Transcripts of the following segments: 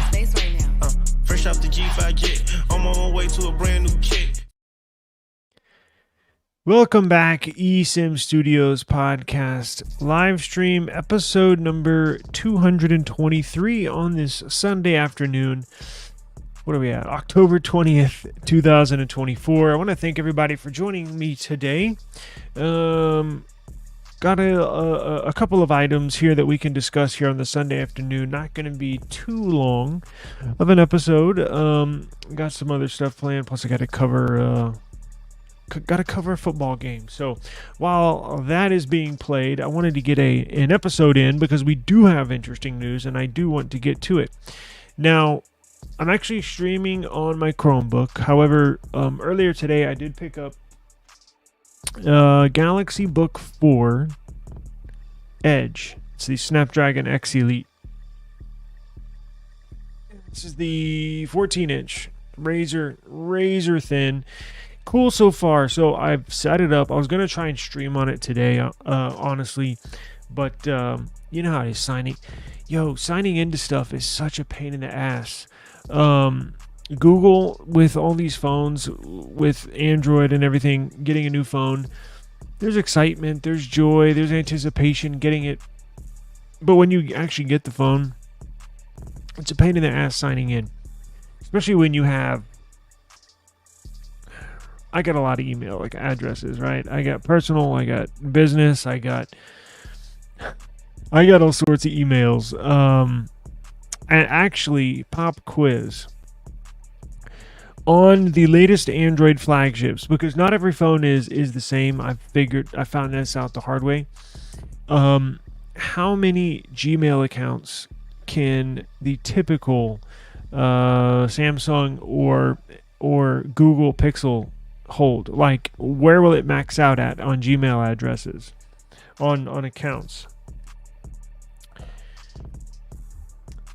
space right now. Fresh off the G5 jet, I'm on my way to a brand new kit. Welcome back, eSIM Studios podcast live stream episode number 223 on this Sunday afternoon. What are we at? October 20th, 2024. I want to thank everybody for joining me today. Got a couple of items here that we can discuss here on the Sunday afternoon. Not going to be too long of an episode. Got some other stuff planned. Plus, I got to cover a football game. So while that is being played, I wanted to get an episode in because we do have interesting news, and I do want to get to it. Now, I'm actually streaming on my Chromebook. However, earlier today I did pick up Galaxy Book 4 Edge. It's the Snapdragon X Elite. This is the 14-inch, razor thin. Cool so far. So I've set it up. I was gonna try and stream on it today, honestly, but you know how it is signing into stuff is such a pain in the ass. Google, with all these phones, with Android and everything, getting a new phone, there's excitement, there's joy, there's anticipation getting it. But when you actually get the phone, it's a pain in the ass signing in. Especially when you have, I got a lot of email, like addresses, right? I got personal, I got business, I got all sorts of emails. And actually, pop quiz on the latest Android flagships, because not every phone is the same. I found this out the hard way. How many Gmail accounts can the typical Samsung or Google Pixel hold? Like, where will it max out at on Gmail addresses, on accounts?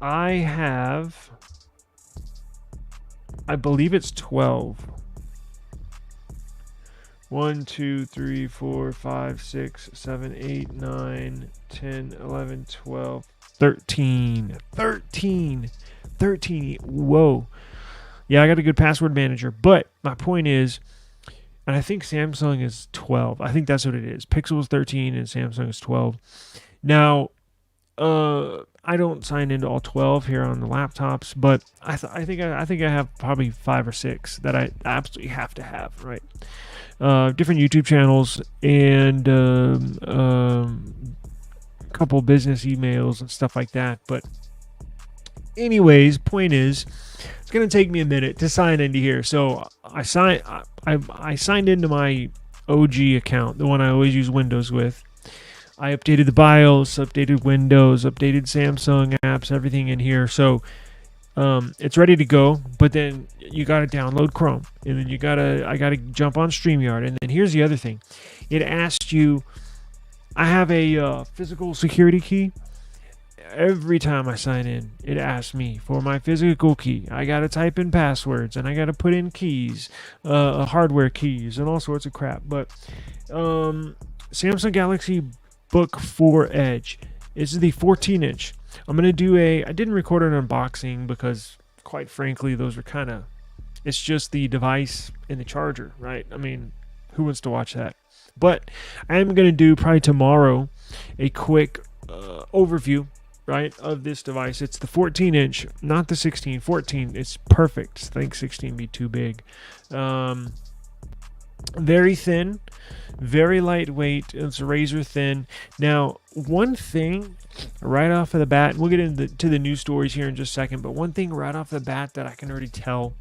I believe it's 12. 1, 2, 3, 4, 5, 6, 7, 8, 9, 10, 11, 12, 13. 13. Whoa. Yeah, I got a good password manager. But my point is, and I think Samsung is 12. I think that's what it is. Pixel is 13 and Samsung is 12. Now, I don't sign into all 12 here on the laptops, but I think I have probably 5 or 6 that I absolutely have to have, right? Different YouTube channels and a couple business emails and stuff like that. But anyways, point is, it's gonna take me a minute to sign into here. So I signed into my OG account, the one I always use Windows with. I updated the BIOS, updated Windows, updated Samsung apps, everything in here. So it's ready to go. But then you got to download Chrome, and then I got to jump on StreamYard. And then here's the other thing: it asked you. I have a physical security key. Every time I sign in, it asks me for my physical key. I got to type in passwords, and I got to put in keys, hardware keys, and all sorts of crap. But Samsung Galaxy Book 4 Edge. This is the 14-inch. I'm going to do I didn't record an unboxing because, quite frankly, those are it's just the device and the charger, right? I mean, who wants to watch that? But I am going to do probably tomorrow a quick overview, right, of this device. It's the 14-inch, not the 16. 14, it's perfect. I think 16 be too big. Very thin, very lightweight. It's razor thin. Now, one thing right off of the bat, we'll get into the news stories here in just a second, but one thing right off the bat that I can already tell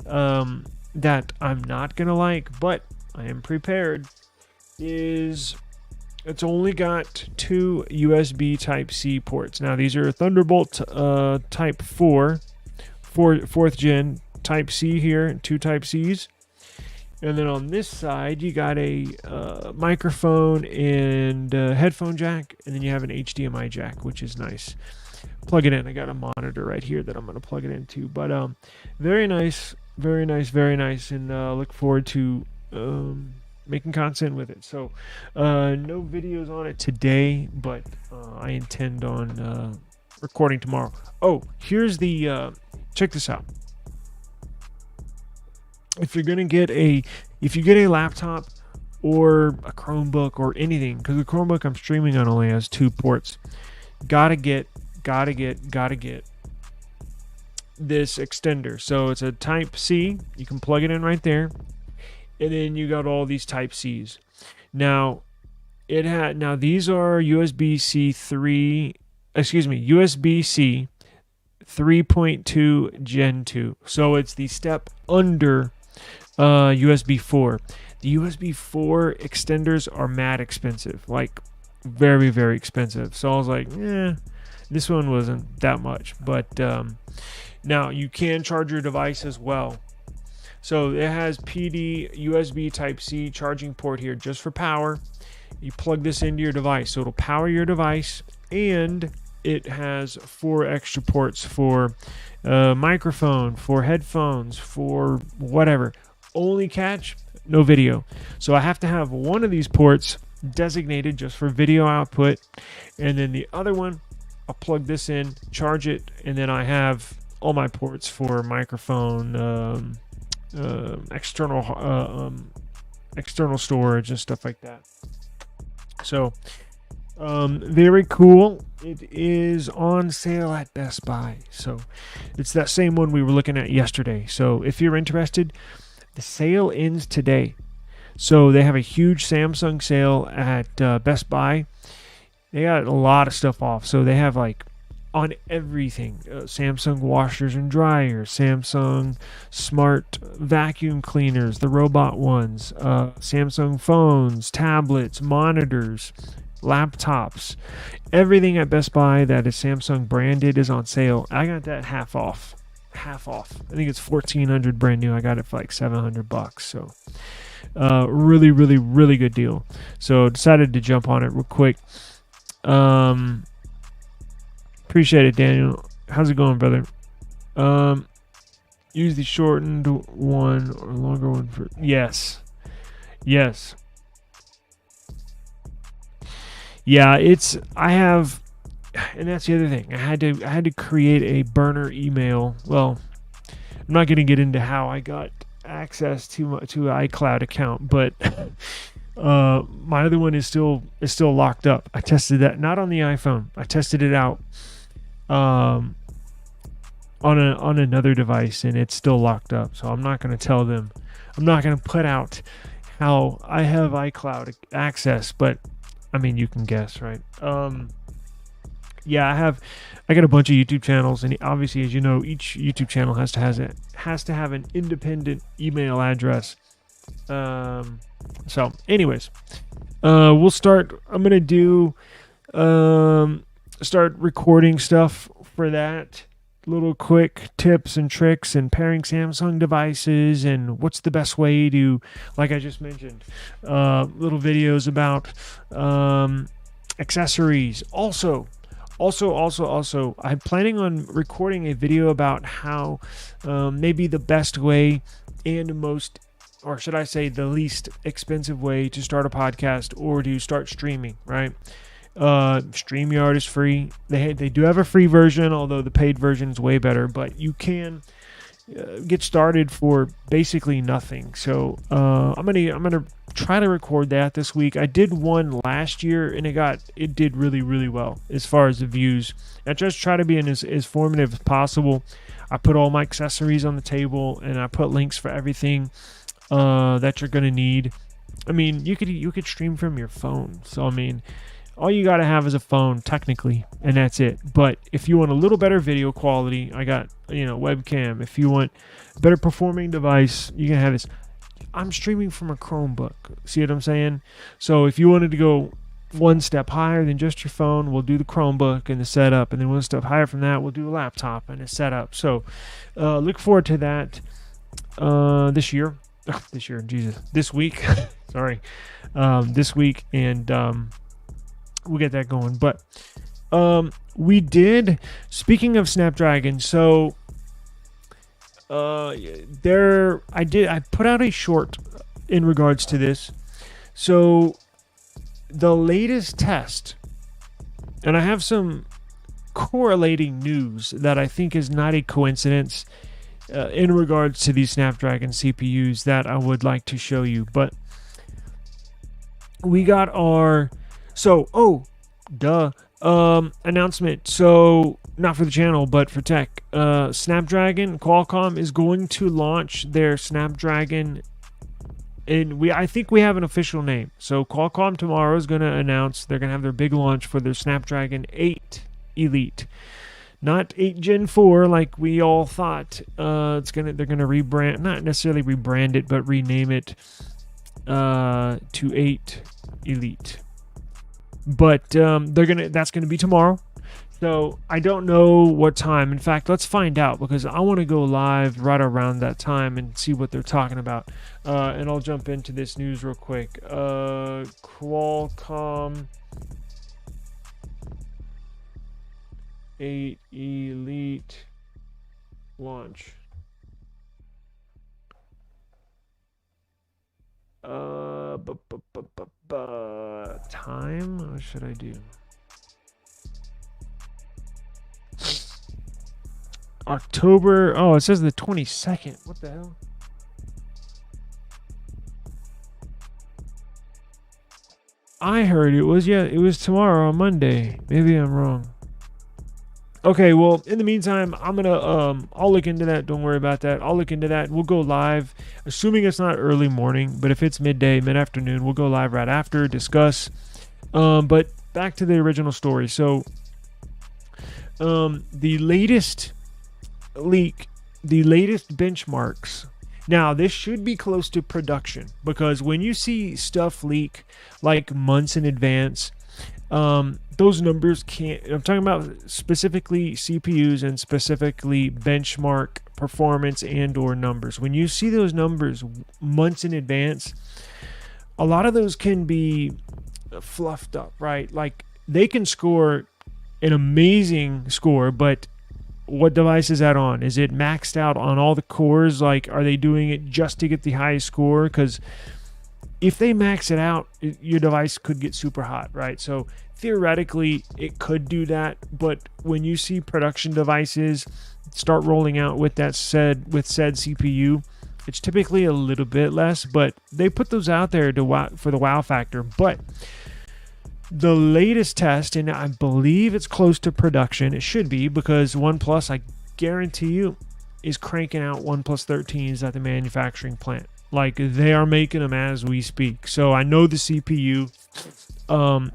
that I'm not going to like, but I am prepared, is it's only got 2 USB Type-C ports. Now, these are Thunderbolt Type 4, 4th gen Type-C here, 2 Type-Cs. And then on this side, you got a microphone and headphone jack, and then you have an HDMI jack, which is nice. Plug it in. I got a monitor right here that I'm going to plug it into. But very nice, very nice, very nice, and look forward to making content with it. So no videos on it today, but I intend on recording tomorrow. Oh, here's the check this out. If you get a laptop or a Chromebook or anything, because the Chromebook I'm streaming on only has 2 ports, gotta get this extender. So it's a Type C. You can plug it in right there, and then you got all these Type C's. Now these are USB-C 3.2 Gen 2. So it's the step under USB 4. The USB 4 extenders are mad expensive, like very, very expensive. So I was like, this one wasn't that much. But now you can charge your device as well. So it has PD USB Type-C charging port here just for power. You plug this into your device, so it'll power your device, and it has 4 extra ports for microphone, for headphones, for whatever. Only catch, no video. So I have to have one of these ports designated just for video output, and then the other one, I'll plug this in, charge it, and then I have all my ports for microphone, external storage and stuff like that. So very cool. It is on sale at Best Buy. So it's that same one we were looking at yesterday. So if you're interested, the sale ends today. So they have a huge Samsung sale at Best Buy. They got a lot of stuff off. So they have like on everything, Samsung washers and dryers, Samsung smart vacuum cleaners, the robot ones, Samsung phones, tablets, monitors, laptops. Everything at Best Buy that is Samsung branded is on sale. I got that half off. I think it's $1,400 brand new. I got it for like $700. So really, really, really good deal. So decided to jump on it real quick. Appreciate it, Daniel. How's it going, brother? Use the shortened one or longer one for... Yes. Yeah, I have, and that's the other thing. I had to create a burner email. Well, I'm not going to get into how I got access to an iCloud account, but my other one is still locked up. I tested that, not on the iPhone. I tested it out on another device, and it's still locked up. So I'm not going to tell them. I'm not going to put out how I have iCloud access, but I mean, you can guess, right? Yeah, I got a bunch of YouTube channels, and obviously, as you know, each YouTube channel has to have an independent email address. So anyways, we'll start. I'm gonna do start recording stuff for that. Little quick tips and tricks and pairing Samsung devices and what's the best way to, like I just mentioned, little videos about accessories. Also, I'm planning on recording a video about how maybe the best way and most, or should I say the least expensive way to start a podcast or to start streaming, right? StreamYard is free. They do have a free version, although the paid version is way better, but you can get started for basically nothing. So I'm gonna try to record that this week. I did one last year and it did really, really well as far as the views. I just try to be as informative as possible. I put all my accessories on the table and I put links for everything that you're gonna need. I mean, you could stream from your phone. So I mean, all you got to have is a phone, technically, and that's it. But if you want a little better video quality, I got, webcam. If you want a better performing device, you can have this. I'm streaming from a Chromebook. See what I'm saying? So if you wanted to go one step higher than just your phone, we'll do the Chromebook and the setup. And then one step higher from that, we'll do a laptop and a setup. So look forward to that this week. Sorry. This week. And... we'll get that going. But speaking of Snapdragon, so I put out a short in regards to this. So the latest test, and I have some correlating news that I think is not a coincidence in regards to these Snapdragon CPUs that I would like to show you. But we got our announcement. So not for the channel, but for tech. Snapdragon, Qualcomm is going to launch their Snapdragon, and I think we have an official name. So Qualcomm tomorrow is going to announce they're going to have their big launch for their Snapdragon 8 Elite. Not 8 Gen 4 like we all thought. They're gonna rebrand, not necessarily rebrand it, but rename it to 8 Elite. But that's gonna be tomorrow. So I don't know what time. In fact, let's find out, because I want to go live right around that time and see what they're talking about. And I'll jump into this news real quick. Qualcomm 8 Elite launch. Time? What should I do? October. Oh, it says the 22nd. What the hell? I heard it was tomorrow on Monday. Maybe I'm wrong. Okay, well, in the meantime, I'm gonna I'll look into that. Don't worry about that. I'll look into that. We'll go live, assuming it's not early morning, but if it's midday, mid-afternoon, we'll go live right after, discuss. But back to the original story. So the latest leak, the latest benchmarks. Now, this should be close to production, because when you see stuff leak like months in advance, those numbers can't. I'm talking about specifically CPUs and specifically benchmark performance and or numbers. When you see those numbers months in advance, a lot of those can be fluffed up, right? Like, they can score an amazing score, but what device is that on? Is it maxed out on all the cores? Like, are they doing it just to get the highest score? Because if they max it out, your device could get super hot, right? So theoretically, it could do that. But when you see production devices start rolling out with said CPU, it's typically a little bit less. But they put those out there for the wow factor. But the latest test, and I believe it's close to production. It should be, because OnePlus, I guarantee you, is cranking out OnePlus 13s at the manufacturing plant. Like, they are making them as we speak. So I know the CPU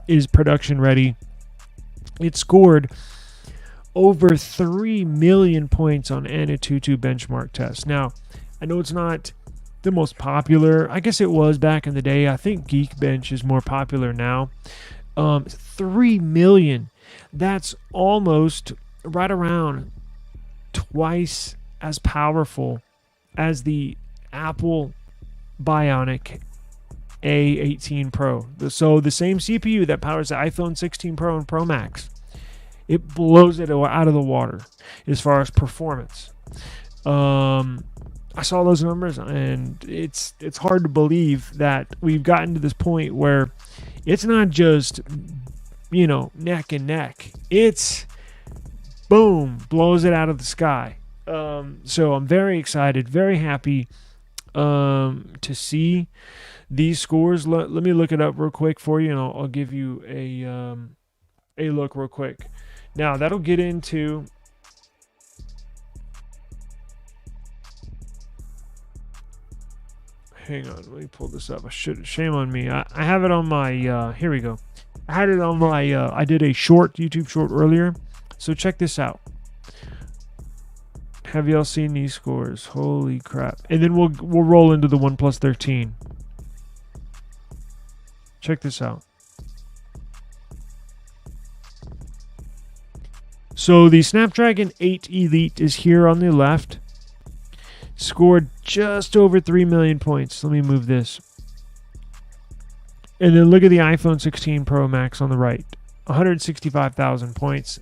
is production ready. It scored over 3 million points on ANTUTU benchmark test. Now, I know it's not the most popular. I guess it was back in the day. I think Geekbench is more popular now. 3 million. That's almost right around twice as powerful as the Apple Bionic A18 Pro. So the same CPU that powers the iPhone 16 Pro and Pro Max, it blows it out of the water as far as performance. I saw those numbers, and it's hard to believe that we've gotten to this point where it's not just, neck and neck. It's boom, blows it out of the sky. So I'm very excited, very happy to see these scores. Let me look it up real quick for you, and I'll give you a look real quick. Now, that'll get into hang on, let me pull this up. Shame on me. I have it on my here we go. I had it on my I did a YouTube short earlier. So check this out. Have y'all seen these scores? Holy crap. And then we'll roll into the OnePlus 13. Check this out. So the Snapdragon 8 Elite is here on the left. Scored just over 3 million points. Let me move this. And then look at the iPhone 16 Pro Max on the right. 165,000 points.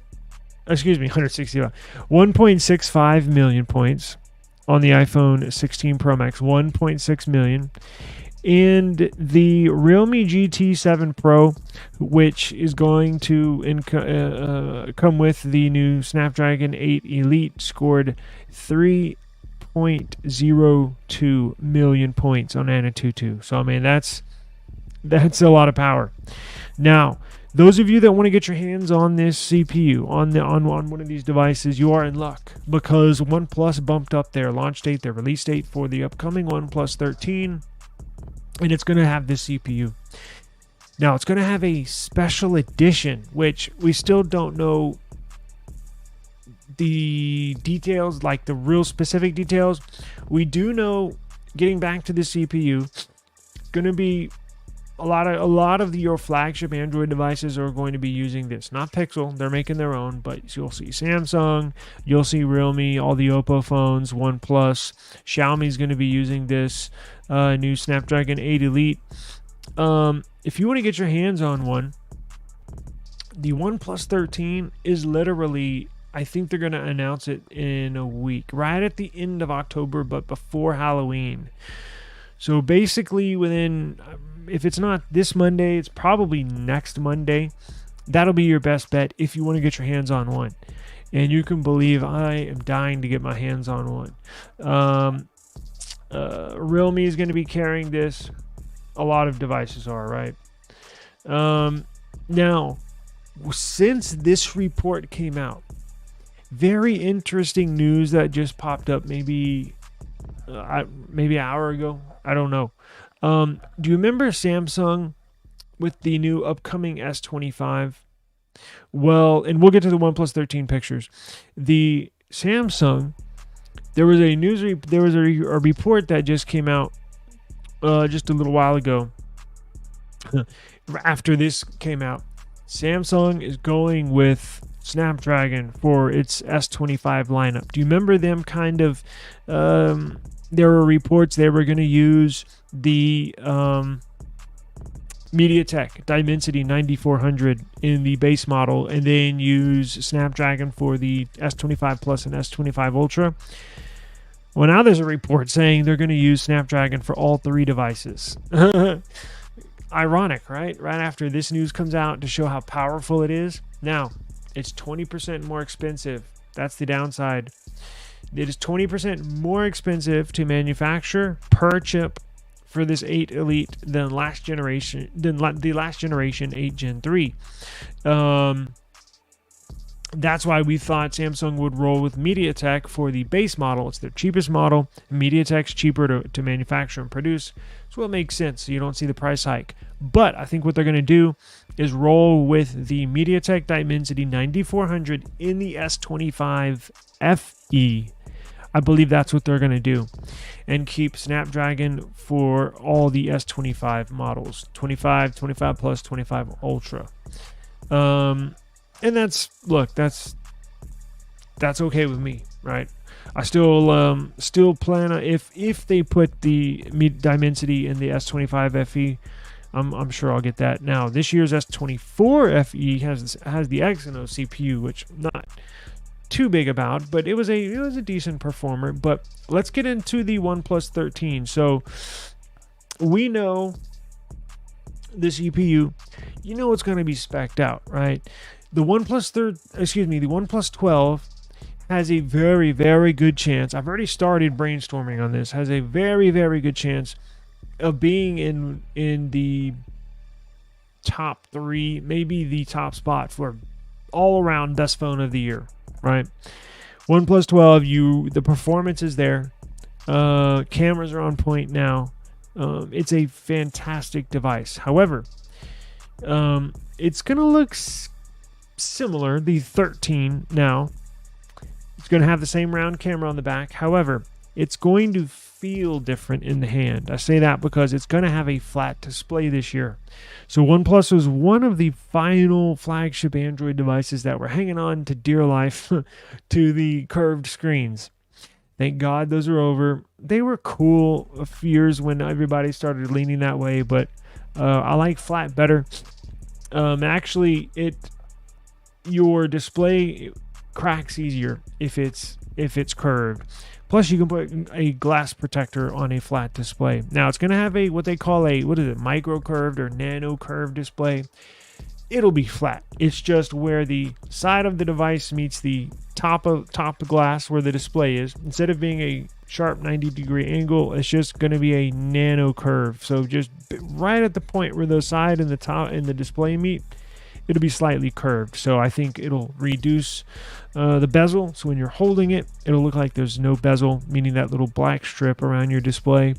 Excuse me, 165. 1.65 million points on the iPhone 16 Pro Max. 1.6 million. and the Realme GT7 Pro, which is going to come with the new Snapdragon 8 Elite, scored 3.02 million points on ANTUTU. So I mean that's a lot of power. Now, those of you that want to get your hands on this CPU on one of these devices, you are in luck, because OnePlus bumped up their launch date, their release date for the upcoming OnePlus 13, and it's going to have this CPU. Now, it's going to have a special edition, which we still don't know the details, like the real specific details. We do know, getting back to the CPU, going to be a lot of your flagship Android devices are going to be using this. Not Pixel, they're making their own, but you'll see Samsung, you'll see Realme, all the Oppo phones, OnePlus, Xiaomi's going to be using this new Snapdragon 8 Elite. If you want to get your hands on one, the OnePlus 13 is literally, I think they're going to announce it in a week, right at the end of October, but before Halloween. So basically within, if it's not this Monday, it's probably next Monday. That'll be your best bet if you want to get your hands on one. And you can believe I am dying to get my hands on one. Realme is going to be carrying this. A lot of devices are, right? Now, since this report came out, very interesting news that just popped up maybe an hour ago. I don't know. Do you remember Samsung with the new upcoming S25? Well, and we'll get to the OnePlus 13 pictures. The Samsung, there was a report that just came out just a little while ago. After this came out, Samsung is going with Snapdragon for its S25 lineup. Do you remember them kind of? There were reports they were going to use the MediaTek Dimensity 9400 in the base model, and then use Snapdragon for the S25 Plus and S25 Ultra. Well, now there's a report saying they're going to use Snapdragon for all three devices. Ironic, right? Right after this news comes out to show how powerful it is. Now, it's 20% more expensive. That's the downside. It is 20% more expensive to manufacture per chip for this 8 Elite than the last generation 8 Gen 3. That's why we thought Samsung would roll with MediaTek for the base model. It's their cheapest model. MediaTek's cheaper to manufacture and produce. So it makes sense. So you don't see the price hike. But I think what they're going to do is roll with the MediaTek Dimensity 9400 in the S25 FE. I believe that's what they're going to do. And keep Snapdragon for all the S25 models. 25, 25 Plus, 25 Ultra. And that's okay with me, right? I still plan on, if they put the Dimensity in the S25 FE, I'm sure I'll get that. Now, this year's S24 FE has the Exynos CPU, which I'm not too big about, but it was a decent performer. But let's get into the OnePlus 13. So we know the CPU, you know, it's going to be spec'd out, right? The OnePlus 12 has a very, very good chance. I've already started brainstorming on this. Has a very, very good chance of being in the top 3, maybe the top spot for all around best phone of the year, right? OnePlus 12, the performance is there. Cameras are on point now. It's a fantastic device. However, it's going to look similar, the 13 now. It's going to have the same round camera on the back. However, it's going to feel different in the hand. I say that because it's going to have a flat display this year. So OnePlus was one of the final flagship Android devices that were hanging on to dear life to the curved screens. Thank God those are over. They were cool a few years when everybody started leaning that way, but I like flat better. Actually, your display cracks easier if it's curved. Plus, you can put a glass protector on a flat display. Now, it's going to have a what they call a micro curved or nano curved display. It'll be flat. It's just where the side of the device meets the top of glass where the display is. Instead of being a sharp 90-degree angle, it's just going to be a nano curve. So just right at the point where the side and the top and the display meet, it'll be slightly curved. So I think it'll reduce the bezel. So when you're holding it, it'll look like there's no bezel, meaning that little black strip around your display.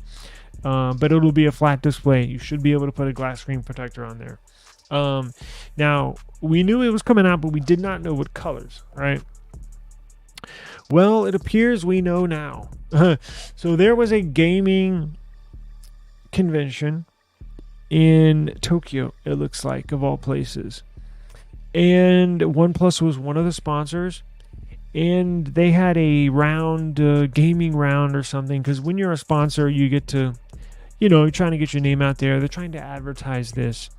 But it'll be a flat display. You should be able to put a glass screen protector on there. Now, we knew it was coming out, but we did not know what colors, right? Well, it appears we know now. So there was a gaming convention in Tokyo, it looks like, of all places. And OnePlus was one of the sponsors. And they had a round, gaming round or something. Because when you're a sponsor, you get to, you're trying to get your name out there. They're trying to advertise this.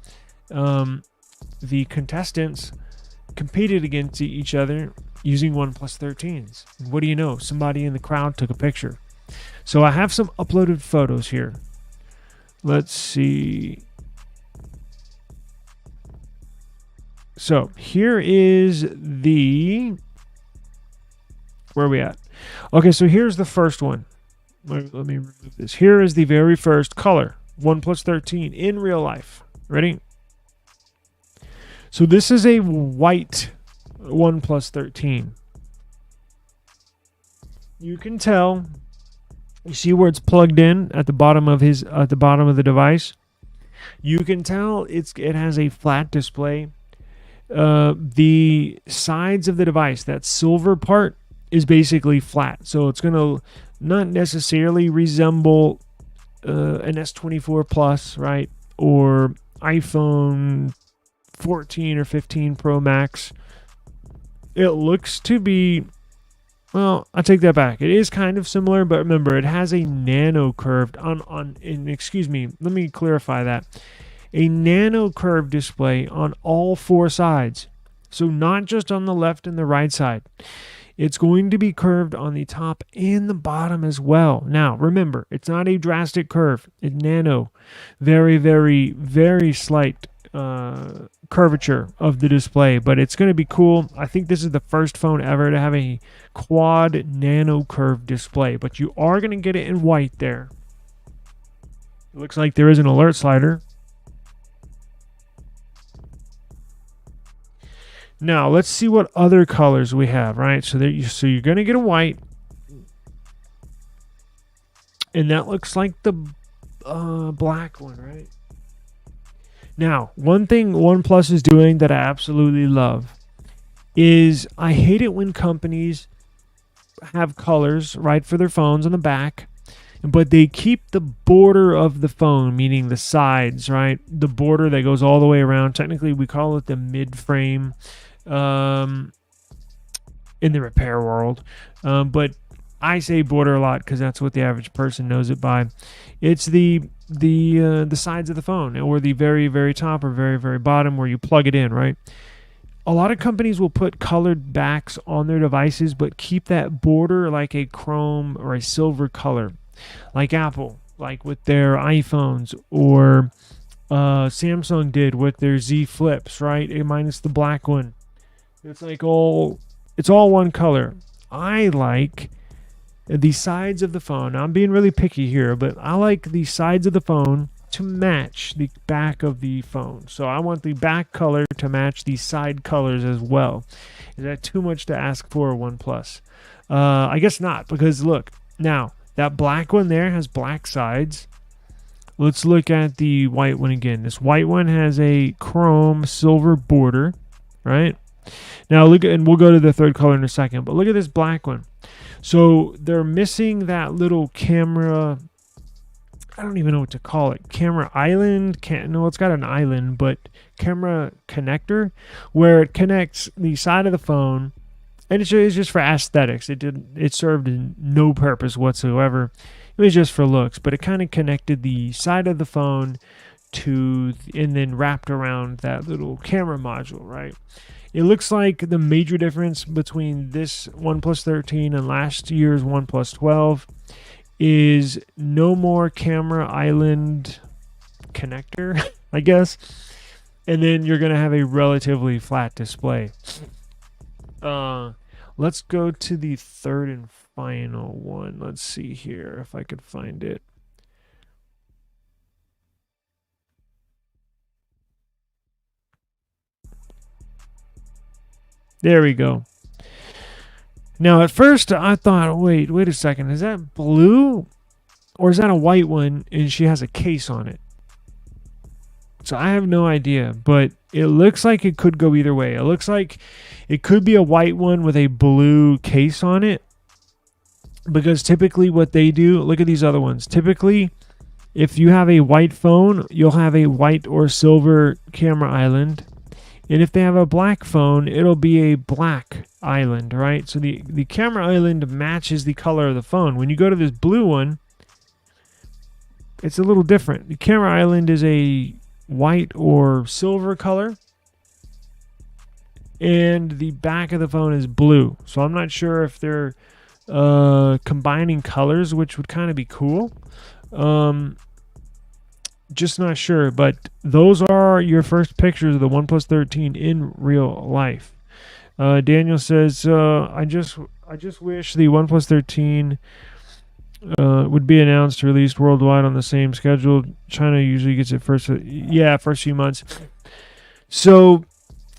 The contestants competed against each other using OnePlus 13s. And what do you know? Somebody in the crowd took a picture. So I have some uploaded photos here. Let's see. So here is where are we at? Okay, so here's the first one. Let me remove this. Here is the very first color, OnePlus 13 in real life. Ready? So this is a white OnePlus 13. You can tell. You see where it's plugged in at the bottom of the device. You can tell it has a flat display. The sides of the device, that silver part, is basically flat. So it's gonna not necessarily resemble an S24 Plus, right, or iPhone 14 or 15 Pro Max. It looks to be, well, I take that back. It is kind of similar, but remember, it has a nano curved excuse me, let me clarify that. A nano curved display on all four sides. So not just on the left and the right side. It's going to be curved on the top and the bottom as well. Now, remember, it's not a drastic curve. It's nano. Very, very, very slight curvature of the display, but it's going to be cool. I think this is the first phone ever to have a quad nano curved display, but you are going to get it in white there. It looks like there is an alert slider. Now, let's see what other colors we have, right? So you're going to get a white. And that looks like the black one, right? Now, one thing OnePlus is doing that I absolutely love is I hate it when companies have colors, right, for their phones on the back, but they keep the border of the phone, meaning the sides, right? The border that goes all the way around. Technically, we call it the mid-frame in the repair world. But I say border a lot because that's what the average person knows it by. It's the sides of the phone, or the very, very top or very, very bottom where you plug it in, right? A lot of companies will put colored backs on their devices, but keep that border like a chrome or a silver color, like Apple, like with their iPhones, or Samsung did with their Z Flips, right? Minus the black one. It's like it's all one color. I like the sides of the phone. Now, I'm being really picky here, but I like the sides of the phone to match the back of the phone. So I want the back color to match the side colors as well. Is that too much to ask for OnePlus? I guess not, because look, now that black one there has black sides. Let's look at the white one again. This white one has a chrome silver border, right? Now look, and we'll go to the third color in a second, but look at this black one. So they're missing that little camera, I don't even know what to call it. Camera island? No, it's got an island, but camera connector where it connects the side of the phone, and it's just for aesthetics. It served no purpose whatsoever. It was just for looks, but it kind of connected the side of the phone and then wrapped around that little camera module, right? It looks like the major difference between this OnePlus 13 and last year's OnePlus 12 is no more camera island connector, I guess. And then you're going to have a relatively flat display. Let's go to the third and final one. Let's see here if I could find it. There we go. Now, at first, I thought, wait a second. Is that blue? Or is that a white one and she has a case on it? So I have no idea, but it looks like it could go either way. It looks like it could be a white one with a blue case on it. Because typically what they do, look at these other ones. Typically, if you have a white phone, you'll have a white or silver camera island. And if they have a black phone, it'll be a black island, right? So the camera island matches the color of the phone. When you go to this blue one, it's a little different. The camera island is a white or silver color, and the back of the phone is blue. So I'm not sure if they're combining colors, which would kind of be cool. Just not sure, but those are your first pictures of the OnePlus 13 in real life. Daniel says, I just wish the OnePlus 13 would be announced, released worldwide on the same schedule. China usually gets it first few months. So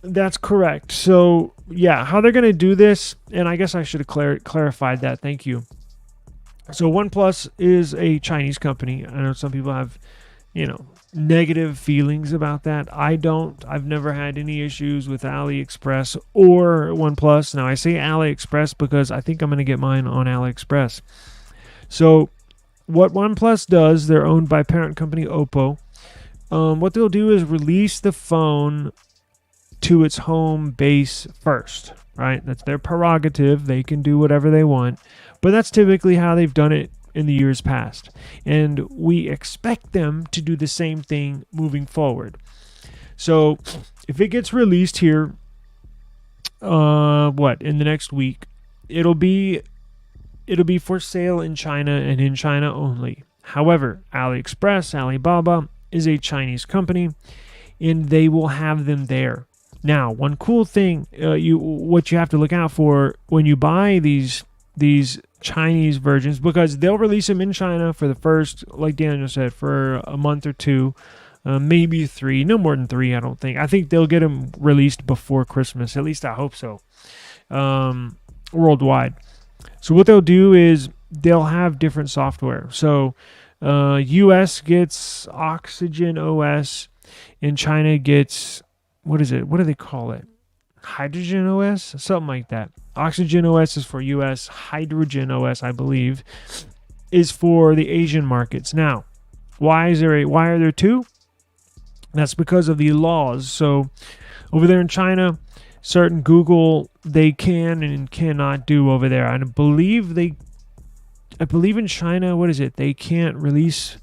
that's correct. So yeah, how they're going to do this, and I guess I should have clarified that. Thank you. So OnePlus is a Chinese company. I know some people have, negative feelings about that. I don't. I've never had any issues with AliExpress or OnePlus. Now I say AliExpress because I think I'm going to get mine on AliExpress. So what OnePlus does, they're owned by parent company Oppo. What they'll do is release the phone to its home base first, right? That's their prerogative. They can do whatever they want. But that's typically how they've done it in the years past. And we expect them to do the same thing moving forward. So if it gets released here, in the next week, it'll be for sale in China and in China only. However, AliExpress, Alibaba is a Chinese company, and they will have them there. Now, one cool thing, what you have to look out for when you buy these Chinese versions, because they'll release them in China for the first, like Daniel said, for a month or two, maybe 3, no more than 3, I don't think. I think they'll get them released before Christmas. At least I hope so. Worldwide. So what they'll do is they'll have different software. So US gets Oxygen OS, and China gets, what is it? What do they call it? Hydrogen OS? Something like that. Oxygen OS is for US. Hydrogen OS, I believe, is for the Asian markets. Now, why are there two? That's because of the laws. So over there in China, certain Google they can and cannot do over there. I believe in China, what is it? They can't release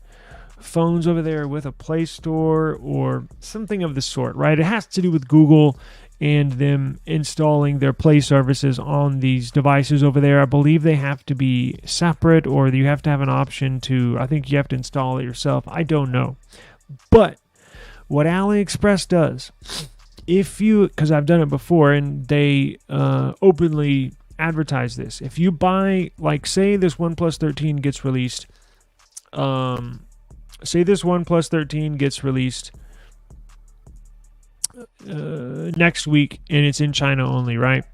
phones over there with a Play Store or something of the sort, right? It has to do with Google and them installing their Play services on these devices over there. I believe they have to be separate, or you have to have an option to, I think you have to install it yourself. I don't know. But what AliExpress does, because I've done it before and they openly advertise this. If you buy, like, say this OnePlus 13 gets released, next week, and it's in China only, right?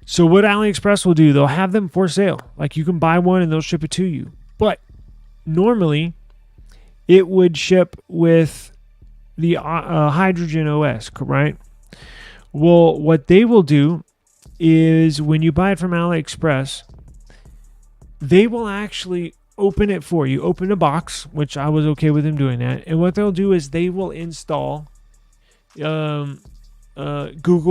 So what AliExpress will do, they'll have them for sale. Like, you can buy one and they'll ship it to you. But normally, it would ship with the Hydrogen OS, right? Well, what they will do is when you buy it from AliExpress, they will actually open it for you. Open the box, which I was okay with them doing that. And what they'll do is they will install Google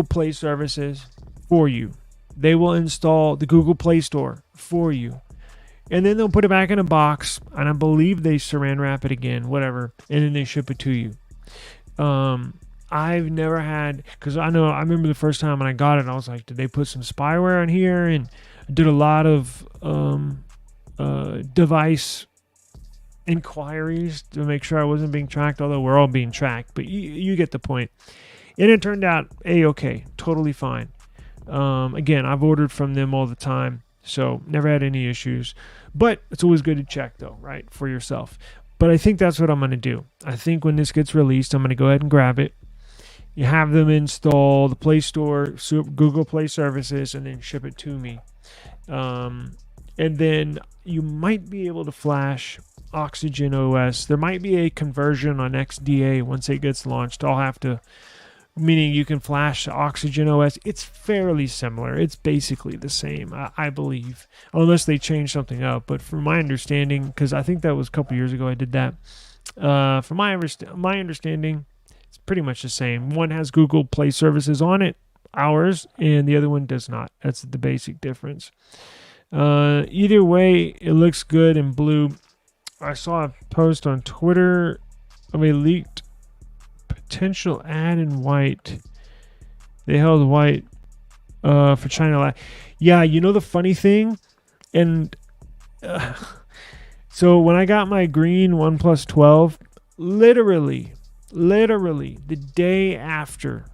Play services for you. They will install the Google Play Store for you. And then they'll put it back in a box, and I believe they saran wrap it again, whatever, and then they ship it to you. I've never had, because I remember the first time when I got it, I was like, did they put some spyware on here? And I did a lot of device inquiries to make sure I wasn't being tracked, although we're all being tracked, but you get the point. And it turned out A-okay, totally fine. Again, I've ordered from them all the time, so never had any issues. But it's always good to check, though, right, for yourself. But I think that's what I'm going to do. I think when this gets released, I'm going to go ahead and grab it. You have them install the Play Store, Google Play services, and then ship it to me. And then you might be able to flash Oxygen OS. There might be a conversion on XDA once it gets launched. I'll have to, meaning you can flash Oxygen OS. It's fairly similar. It's basically the same, I believe, unless they change something up. But from my understanding, because I think that was a couple years ago I did that, from my understanding, it's pretty much the same. One has Google Play services on it, ours, and the other one does not. That's the basic difference. Either way, it looks good in blue. I saw a post on Twitter of a leaked potential ad in white. They held white for China. Yeah, you know the funny thing? And so when I got my green OnePlus 12, literally the day after,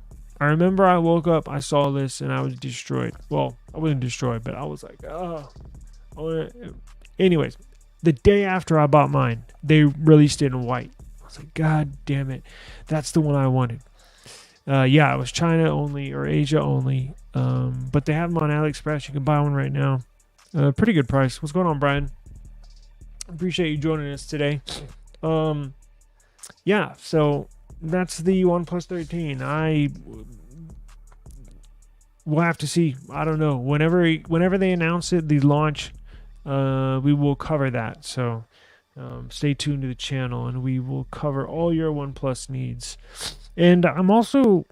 I remember I woke up, I saw this, and I was destroyed. Well, I wasn't destroyed, but I was like, oh. Anyways, the day after I bought mine, they released it in white. I was like, God damn it. That's the one I wanted. Yeah, it was China only or Asia only. But they have them on AliExpress. You can buy one right now. Pretty good price. What's going on, Brian? Appreciate you joining us today. Yeah, so that's the OnePlus 13. We'll have to see. I don't know. Whenever they announce it, the launch, we will cover that. So stay tuned to the channel, and we will cover all your OnePlus needs. And I'm also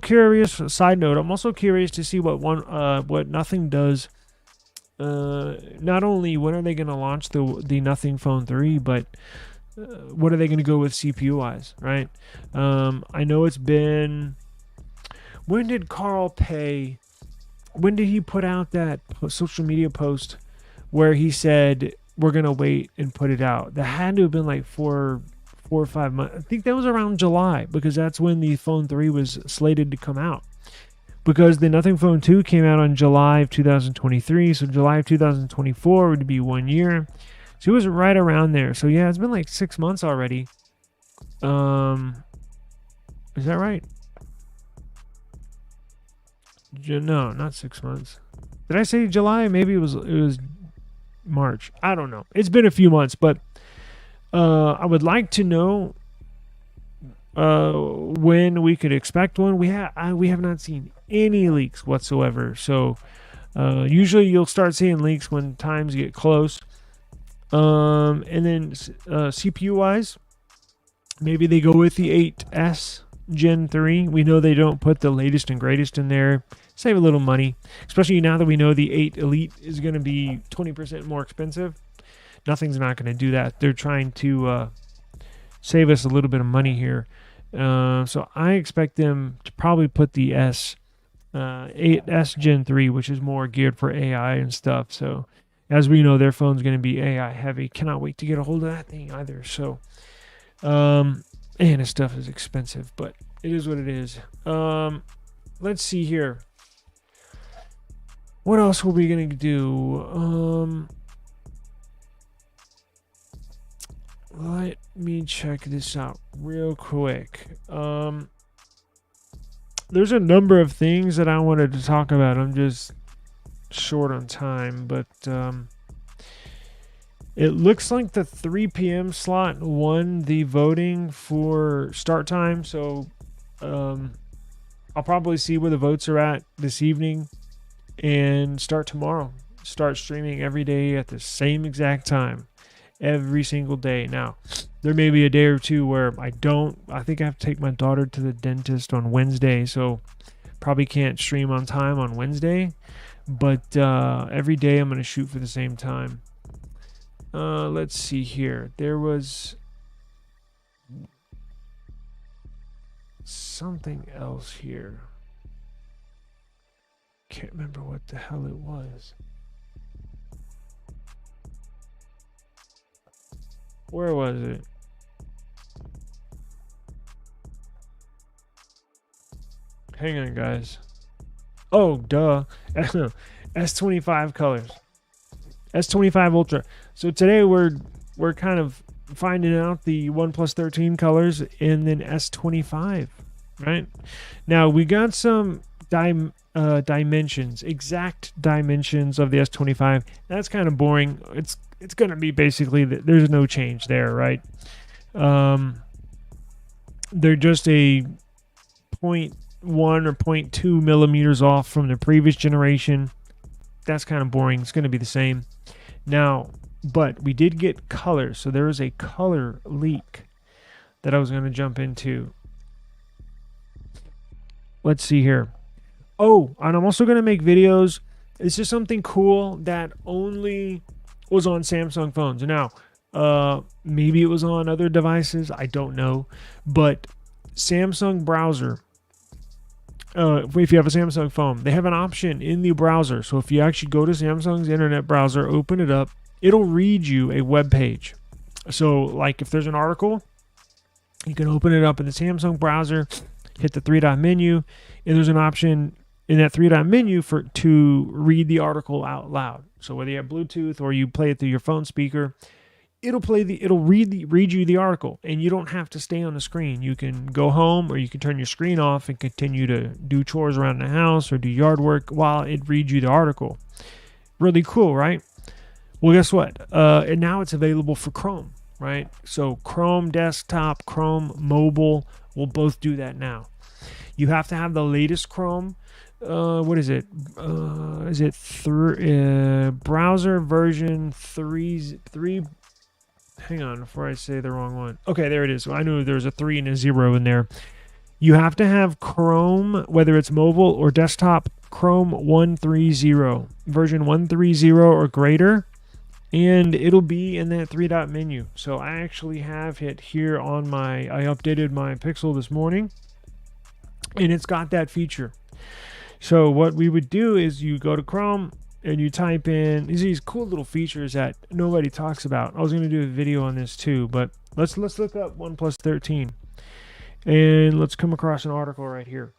curious. Side note: I'm also curious to see what Nothing does. Not only when are they going to launch the Nothing Phone 3, but what are they going to go with CPU wise, right? I know it's been. When did Carl Pei? When did he put out that social media post where he said we're gonna wait and put it out? That had to have been like 4 or 5 months. I think that was around July, because that's when the Phone 3 was slated to come out. Because the Nothing Phone 2 came out on July of 2023, so July of 2024 would be 1 year. So it was right around there. So yeah, it's been like 6 months already. Is that right? No, not 6 months. Did I say July? Maybe it was March. I don't know. It's been a few months, but I would like to know when we could expect one. We have not seen any leaks whatsoever. So usually you'll start seeing leaks when times get close. And then CPU wise, maybe they go with the 8S Gen 3. We know they don't put the latest and greatest in there. Save a little money, especially now that we know the 8 Elite is going to be 20% more expensive. Nothing's not going to do that. They're trying to save us a little bit of money here. So I expect them to probably put the 8S Gen 3, which is more geared for AI and stuff. So as we know, their phone's going to be AI heavy. Cannot wait to get a hold of that thing either. So, and this stuff is expensive, but it is what it is. Let's see here. What else were we going to do? Let me check this out real quick. There's a number of things that I wanted to talk about. I'm just short on time, but it looks like the 3 p.m. slot won the voting for start time. So I'll probably see where the votes are at this evening and start tomorrow. Start streaming every day at the same exact time, every single day. Now, there may be a day or two where I think I have to take my daughter to the dentist on Wednesday, so probably can't stream on time on Wednesday. But every day I'm going to shoot for the same time. Let's see here. There was... something else here. Can't remember what the hell it was. Where was it? Hang on, guys. Oh, duh. S25 colors. S25 Ultra. So today we're kind of finding out the OnePlus 13 colors and then S25, right? Now we got some dimensions, exact dimensions of the S25. That's kind of boring. It's going to be basically there's no change there, right? They're just a 0.1 or 0.2 millimeters off from the previous generation. That's kind of boring. It's going to be the same. Now, but we did get color. So there is a color leak that I was going to jump into. Let's see here. Oh, and I'm also going to make videos. It's just something cool that only was on Samsung phones. Now, maybe it was on other devices. I don't know. But Samsung browser, if you have a Samsung phone, they have an option in the browser. So if you actually go to Samsung's internet browser, open it up, it'll read you a web page. So like if there's an article, you can open it up in the Samsung browser, hit the three-dot menu, and there's an option in that three-dot menu to read the article out loud. So whether you have Bluetooth or you play it through your phone speaker, it'll read you the article, and you don't have to stay on the screen. You can go home, or you can turn your screen off and continue to do chores around the house or do yard work while it reads you the article. Really cool, right? Well, guess what? And now it's available for Chrome, right? So Chrome desktop, Chrome mobile will both do that now. You have to have the latest Chrome. What is it? Is it browser version 3? Hang on before I say the wrong one. Okay, there it is. I knew there's a 3 and a 0 in there. You have to have Chrome, whether it's mobile or desktop, Chrome 130, version 130 or greater, and it'll be in that three-dot menu. So I actually have it here on I updated my Pixel this morning, and it's got that feature. So what we would do is you go to Chrome and you type in these cool little features that nobody talks about. I was going to do a video on this too, but let's look up OnePlus 13 and let's come across an article right here.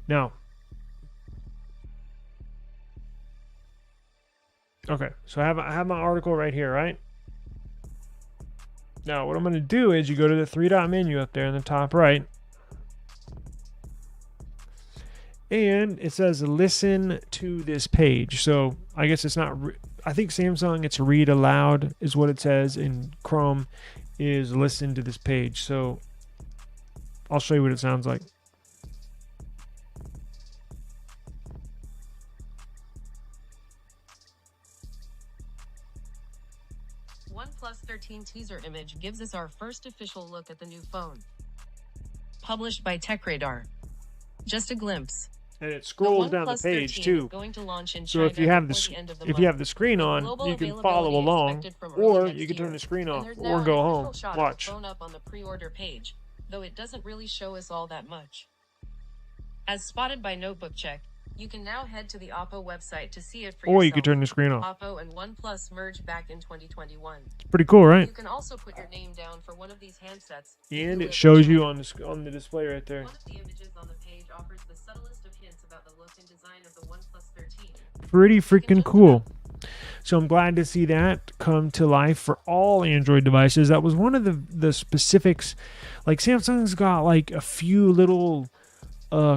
Now, okay, so I have my article right here, right? Now, what I'm going to do is you go to the three-dot menu up there in the top right, and it says listen to this page. So I guess it's not, I think Samsung, it's read aloud is what it says, and Chrome is listen to this page. So I'll show you what it sounds like. OnePlus 13 teaser image gives us our first official look at the new phone. Published by TechRadar. Just a glimpse. And it scrolls down the page too. Going to launch in so if you have the screen on, you can follow along, or you can turn the screen off or go home. Watch. Phone up on the pre-order page, though it doesn't really show us all that much. As spotted by Notebook Check, you can now head to the Oppo website to see it for yourself. Or you can turn the screen off. Oppo and OnePlus merged back in 2021. It's pretty cool, right? You can also put your name down for one of these handsets. And it shows you on the display right there. One of the images on the page offers the subtlest of hints about the look and design of the OnePlus 13. Pretty freaking cool. So I'm glad to see that come to life for all Android devices. That was one of the specifics. Like Samsung's got like a few little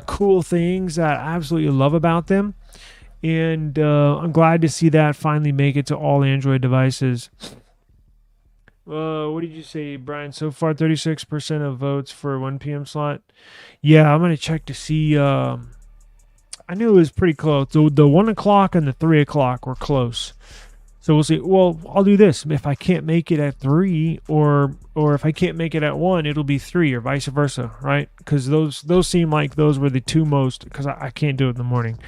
cool things that I absolutely love about them, and I'm glad to see that finally make it to all Android devices. What did you say, Brian? So far 36% of votes for 1 p.m. slot. Yeah, I'm gonna check to see. I knew it was pretty close. The 1 o'clock and the 3 o'clock were close. So we'll see. Well, I'll do this. If I can't make it at 3, or if I can't make it at 1, it'll be 3, or vice versa, right? Because those seem like those were the two most, because I can't do it in the morning.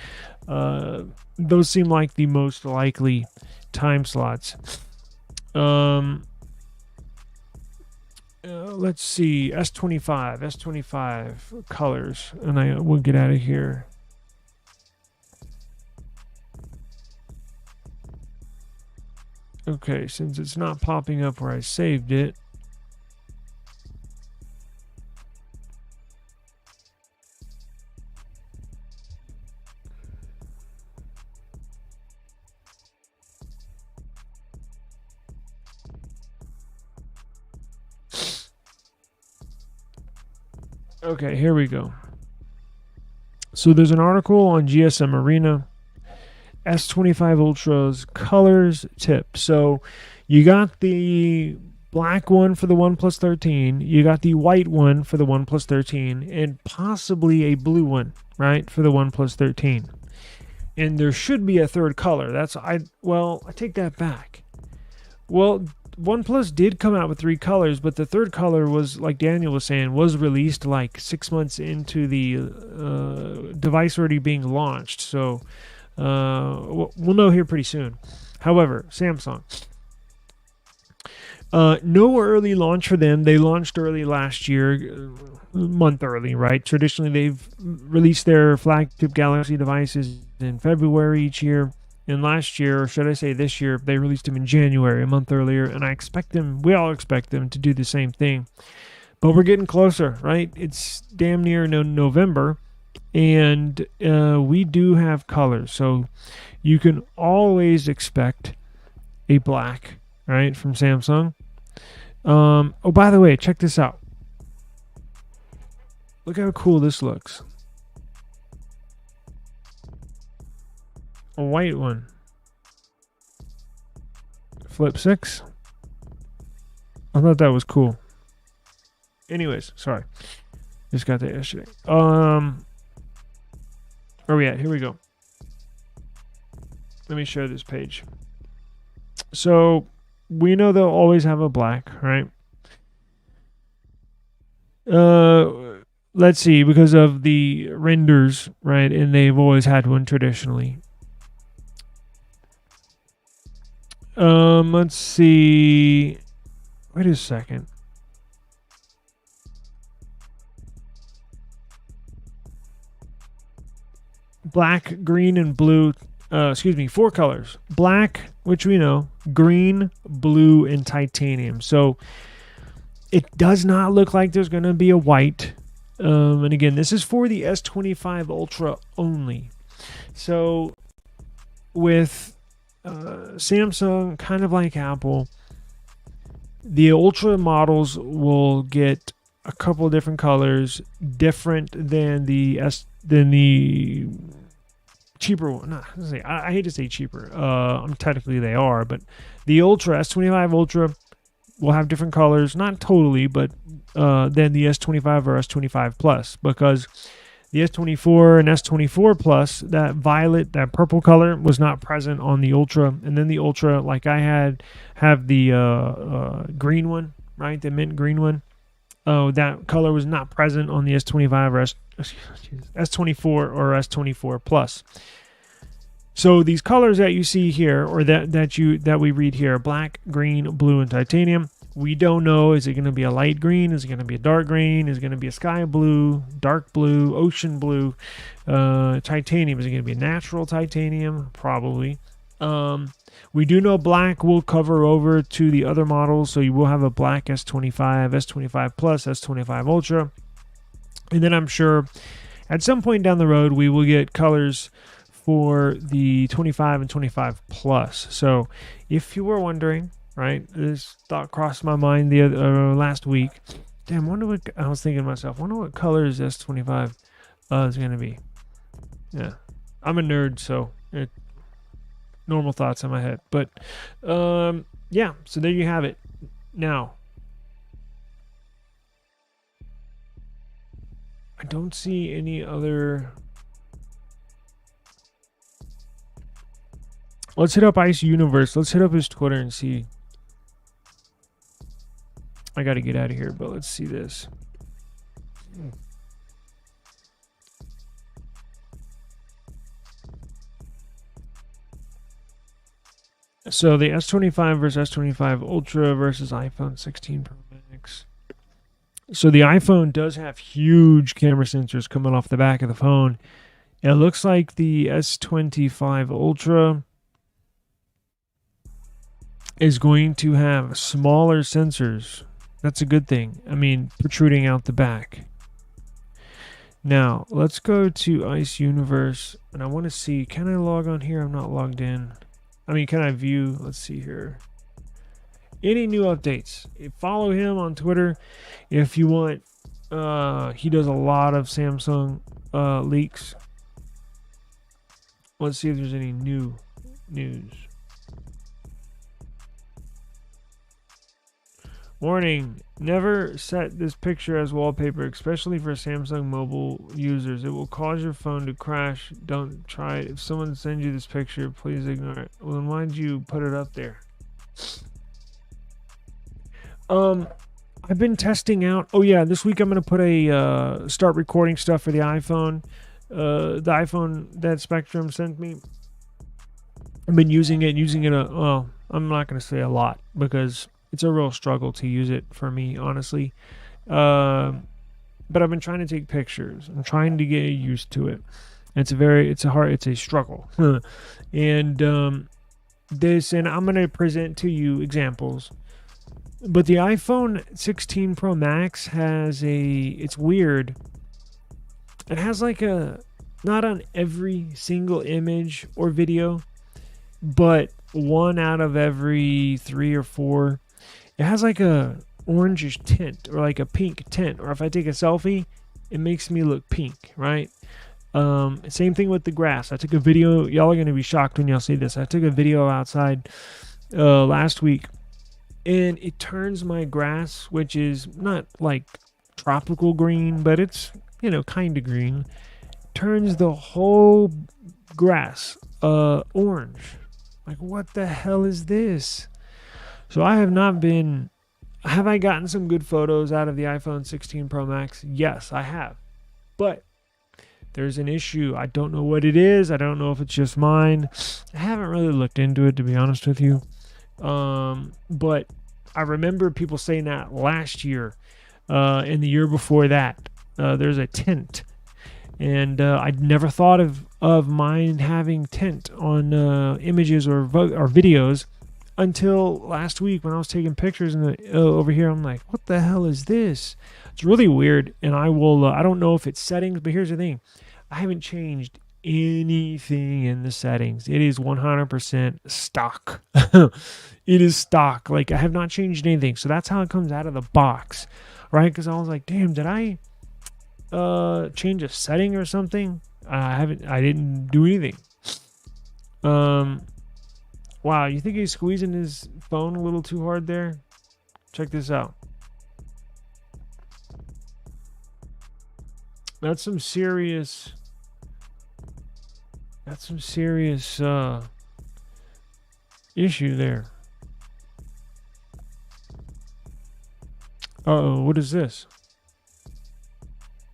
Those seem like the most likely time slots. let's see, S25 colors, and I will get out of here. Okay, since it's not popping up where I saved it. Okay, here we go. So there's an article on GSM Arena. S25 Ultra's colors tip. So you got the black one for the OnePlus 13, you got the white one for the OnePlus 13, and possibly a blue one, right, for the OnePlus 13. And there should be a third color. I take that back. Well, OnePlus did come out with 3 colors, but the third color was, like Daniel was saying, was released like 6 months into the device already being launched. So we'll know here pretty soon. However, Samsung, no early launch for them. They launched early last year, a month early, right? Traditionally, they've released their flagship Galaxy devices in February each year. And last year, or should I say this year, they released them in January, a month earlier. And we all expect them to do the same thing. But we're getting closer, right? It's damn near November. And we do have colors. So you can always expect a black, right, from Samsung. Oh, by the way, check this out. Look how cool this looks. A white one. Flip 6. I thought that was cool. Anyways, sorry. Just got that yesterday. Where are we at? Here we go. Let me share this page. So we know they'll always have a black, right? Let's see, because of the renders, right? And they've always had one traditionally. Let's see. Wait a second. Black, green, and blue. 4 colors. Black, which we know. Green, blue, and titanium. So it does not look like there's going to be a white. And again, this is for the S25 Ultra only. So with Samsung, kind of like Apple, the Ultra models will get a couple different colors, different than the cheaper one. I hate to say cheaper. Technically they are, but the Ultra, S25 Ultra, will have different colors, not totally, but than the S25 or S25 Plus, because the S24 and S24 Plus, that violet, that purple color, was not present on the Ultra. And then the Ultra, like I have the green one, right? The mint green one. Oh, that color was not present on the S25 or S24 or S24 Plus. So these colors that you see here, or that we read here, black, green, blue, and titanium, we don't know. Is it going to be a light green? Is it going to be a dark green? Is it going to be a sky blue, dark blue, ocean blue? Titanium, is it going to be a natural titanium? Probably. We do know black will cover over to the other models, so you will have a black S25, S25 Plus, S25 Ultra. And then I'm sure at some point down the road, we will get colors for the 25 and 25 Plus. So if you were wondering, right, this thought crossed my mind the last week. Damn, I was thinking to myself, wonder what colors S25 is going to be. Yeah, I'm a nerd, so normal thoughts in my head. But yeah, so there you have it. Now, I don't see any other. Let's hit up Ice Universe. Let's hit up his Twitter and see. I got to get out of here, but let's see this. So the S25 versus S25 Ultra versus iPhone 16 Pro Max. So the iPhone does have huge camera sensors coming off the back of the phone. It looks like the S25 Ultra is going to have smaller sensors. That's a good thing. I mean, protruding out the back. Now, let's go to Ice Universe, and I want to see, can I log on here? I'm not logged in. I mean, can I view? Let's see here. Any new updates? Follow him on Twitter if you want. He does a lot of Samsung leaks. Let's see if there's any new news. Warning, never set this picture as wallpaper, especially for Samsung mobile users. It will cause your phone to crash. Don't try it. If someone sends you this picture, please ignore it. Well, then why did you put it up there? I've been testing out. Oh yeah, this week I'm going to put a start recording stuff for the iPhone. The iPhone that Spectrum sent me. I've been using it. Well, I'm not going to say a lot because it's a real struggle to use it for me, honestly. But I've been trying to take pictures. I'm trying to get used to it. It's a struggle. And I'm going to present to you examples. But the iPhone 16 Pro Max it's weird. It has like not on every single image or video, but 1 out of every 3 or 4. It has like a orangish tint or like a pink tint. Or if I take a selfie, it makes me look pink, right? Same thing with the grass. I took a video. Y'all are going to be shocked when y'all see this. I took a video outside last week. And it turns my grass, which is not like tropical green, but it's, kind of green, turns the whole grass orange. Like, what the hell is this? So have I gotten some good photos out of the iPhone 16 Pro Max? Yes, I have. But there's an issue. I don't know what it is. I don't know if it's just mine. I haven't really looked into it, to be honest with you. But I remember people saying that last year, and the year before that, there's a tint, and I'd never thought of mine having tint on images or videos until last week when I was taking pictures over here. I'm like, what the hell is this? It's really weird, and I don't know if it's settings, but here's the thing: I haven't changed anything in the settings. It is 100% stock. It is stock. Like, I have not changed anything. So that's how it comes out of the box, right? Because I was like, damn, did I change a setting or something? I didn't do anything. Wow, you think he's squeezing his phone a little too hard there? Check this out. That's some serious issue there. Uh-oh, what is this?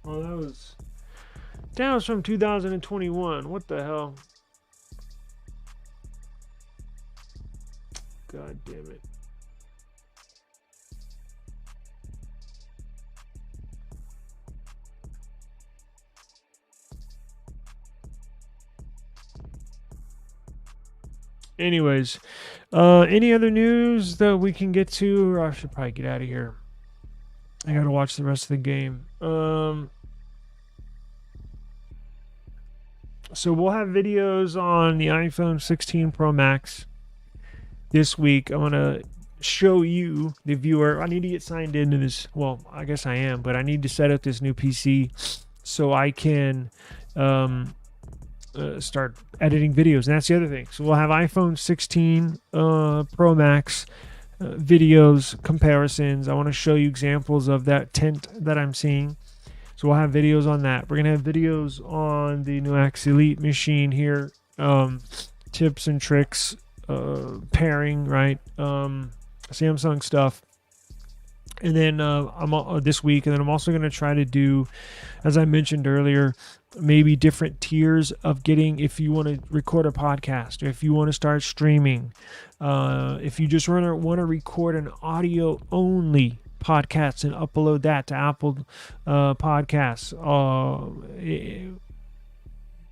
Oh, that was from 2021. What the hell? God damn it. Anyways, any other news that we can get to? Or I should probably get out of here. I gotta watch the rest of the game. So we'll have videos on the iPhone 16 Pro Max this week. I'm gonna show you, the viewer. I need to get signed into this. Well, I guess I am, but I need to set up this new PC so I can start editing videos. And that's the other thing. So we'll have iPhone 16 Pro Max videos, comparisons. I want to show you examples of that tint that I'm seeing. So we'll have videos on that. We're going to have videos on the new X Elite machine here. Tips and tricks, pairing, right? Samsung stuff. And then this week, and then I'm also going to try to do, as I mentioned earlier, maybe different tiers of getting, if you want to record a podcast, or if you want to start streaming, if you just want to record an audio only podcasts and upload that to Apple Podcasts.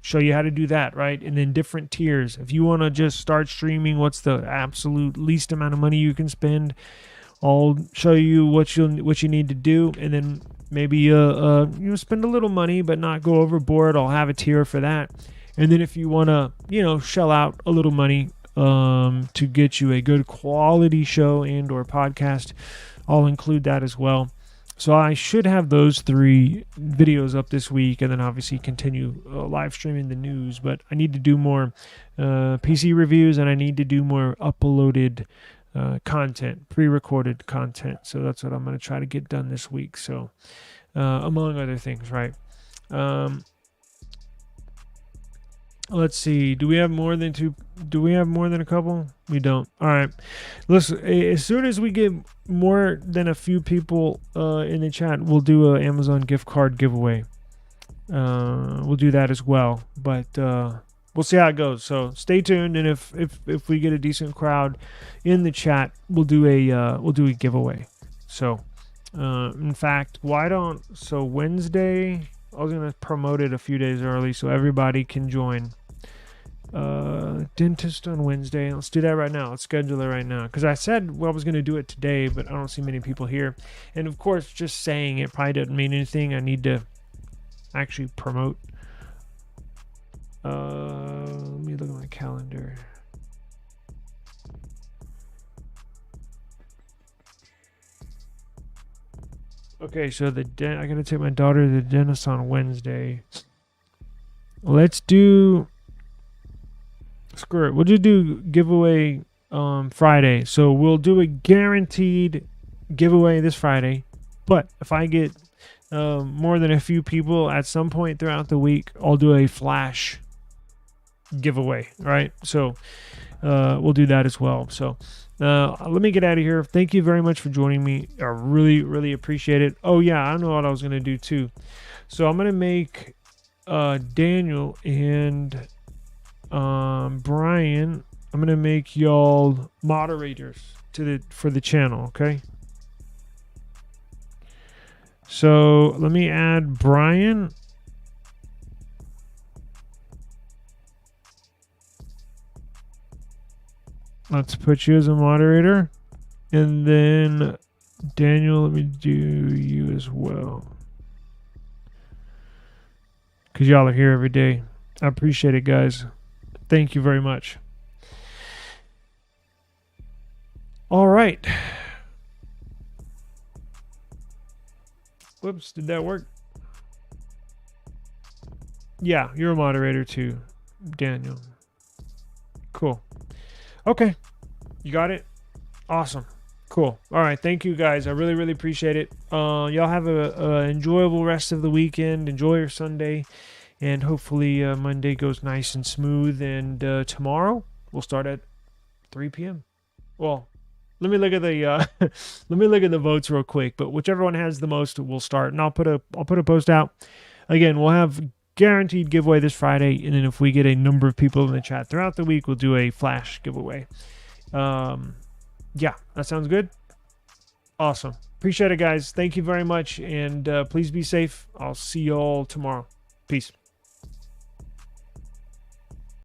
Show you how to do that, right? And then different tiers. If you want to just start streaming, what's the absolute least amount of money you can spend? I'll show you what you need to do, and then maybe spend a little money but not go overboard. I'll have a tier for that. And then if you want to shell out a little money to get you a good quality show and or podcast, I'll include that as well. So I should have those 3 videos up this week, and then obviously continue live streaming the news. But I need to do more PC reviews, and I need to do more uploaded content, pre-recorded content. So that's what I'm going to try to get done this week. So among other things, right? Let's see. Do we have more than a couple? We don't. All right. Listen, as soon as we get more than a few people in the chat, we'll do an Amazon gift card giveaway. We'll do that as well. But we'll see how it goes. So stay tuned, and if we get a decent crowd in the chat, we'll do a giveaway. So in fact, Wednesday, I was gonna promote it a few days early so everybody can join. Dentist on Wednesday. Let's do that right now. Let's schedule it right now, because I said I was gonna do it today, but I don't see many people here. And of course, just saying it probably doesn't mean anything. I need to actually promote. Let me look at my calendar. Okay, so I gotta take my daughter to the dentist on Wednesday. Let's do. Screw it. We'll just do giveaway Friday. So we'll do a guaranteed giveaway this Friday. But if I get more than a few people at some point throughout the week, I'll do a flash giveaway. Right? So we'll do that as well. So let me get out of here. Thank you very much for joining me. I really, really appreciate it. Oh yeah, I know what I was gonna do too. So I'm gonna make Daniel and Brian. I'm gonna make y'all moderators for the channel. Okay. So let me add Brian. Let's put you as a moderator. And then Daniel, let me do you as well, because y'all are here every day. I appreciate it, guys. Thank you very much. All right. Whoops, did that work? Yeah, you're a moderator too, Daniel. Cool. Okay, you got it? Awesome. Cool. All right, thank you guys. I really, really appreciate it. Y'all have a enjoyable rest of the weekend. Enjoy your Sunday, and hopefully Monday goes nice and smooth. And tomorrow we'll start at 3 p.m. Well, let me look at the votes real quick. But whichever one has the most, we'll start. And I'll put a post out. Again, we'll have guaranteed giveaway this Friday, and then if we get a number of people in the chat throughout the week, we'll do a flash giveaway. Yeah, that sounds good. Awesome. Appreciate it, guys. Thank you very much, and please be safe. I'll see you all tomorrow. Peace.